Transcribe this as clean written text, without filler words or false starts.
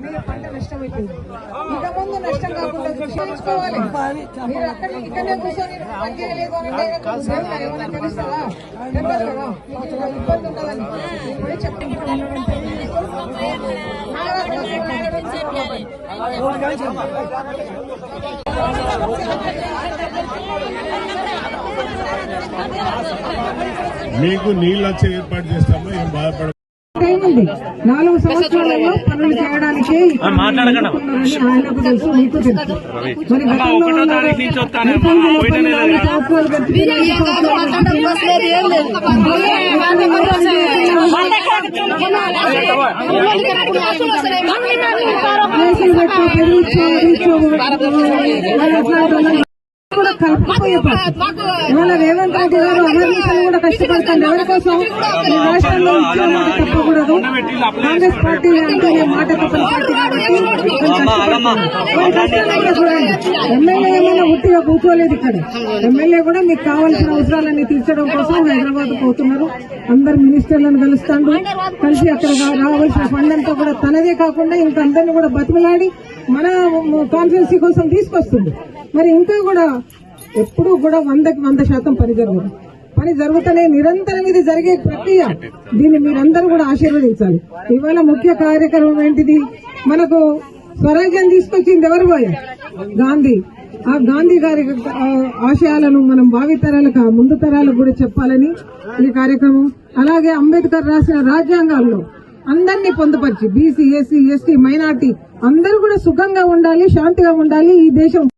మీరు పంట నష్టమైపోయింది. ఇక ముందు నష్టం కాకుండా చూసుకోవాలి. మీరు అక్కడ ఇక్కడనే కూర్చొని పనిచేయలేదు అని ఏమైనా తెలుస్తావా? చెప్పేస్తావా? ఇబ్బంది ఉంటుందని ఇప్పుడే చెప్పండి. మీకు నీళ్ళు వచ్చే ఏర్పాటు చేస్తామో ఏం బాధపడ 4 సంవత్సరాలలో పనులు చేయడానికి ఆయనకు తెలుసు, మీకు తెలుసు. మరి కూడా కలిపిపోయే ఇవాళ రేవంత్ రెడ్డి గారు అమర్నిషన్ కూడా కష్టపడతాను. ఎవరి కోసం రాష్ట్రంలో తప్పకూడదు. కాంగ్రెస్ పార్టీ అంటే మాట తప్పని పార్టీ కాబట్టి చూడండి. ఎమ్మెల్యే ఏమైనా ఉట్టిగా కూర్చోలేదు ఇక్కడ. ఎమ్మెల్యే కూడా మీకు కావాల్సిన అవసరాలన్నీ తీర్చడం కోసం హైదరాబాద్ పోతున్నారు. అందరు మినిస్టర్లను కలుస్తాడు. కలిసి అక్కడ రావాల్సిన ఫండ్ అంతా కూడా తనదే కాకుండా ఇంకా అందరినీ కూడా బతిమలాడి మన కాన్ఫరెన్సీ కోసం తీసుకొస్తుంది. మరి ఇంకా కూడా ఎప్పుడు కూడా 100% పని జరగదు. పని జరుగుతూనే నిరంతరం ఇది జరిగే ప్రక్రియ. దీన్ని మీరందరూ కూడా ఆశీర్వదించాలి. ఇవాళ ముఖ్య కార్యక్రమం ఏంటిది? మనకు స్వరాజ్యం తీసుకొచ్చింది ఎవరు? గాంధీ. ఆ గాంధీ గారి ఆశయాలను మనం భావితరాలకు ముందు తరాలకు కూడా చెప్పాలని ఈ కార్యక్రమం. అలాగే అంబేద్కర్ రాసిన రాజ్యాంగాల్లో అందరినీ పొందుపరిచి బీసీ, ఎస్సీ, ఎస్టీ, మైనార్టీ అందరూ కూడా సుఖంగా ఉండాలి, శాంతిగా ఉండాలి. ఈ దేశం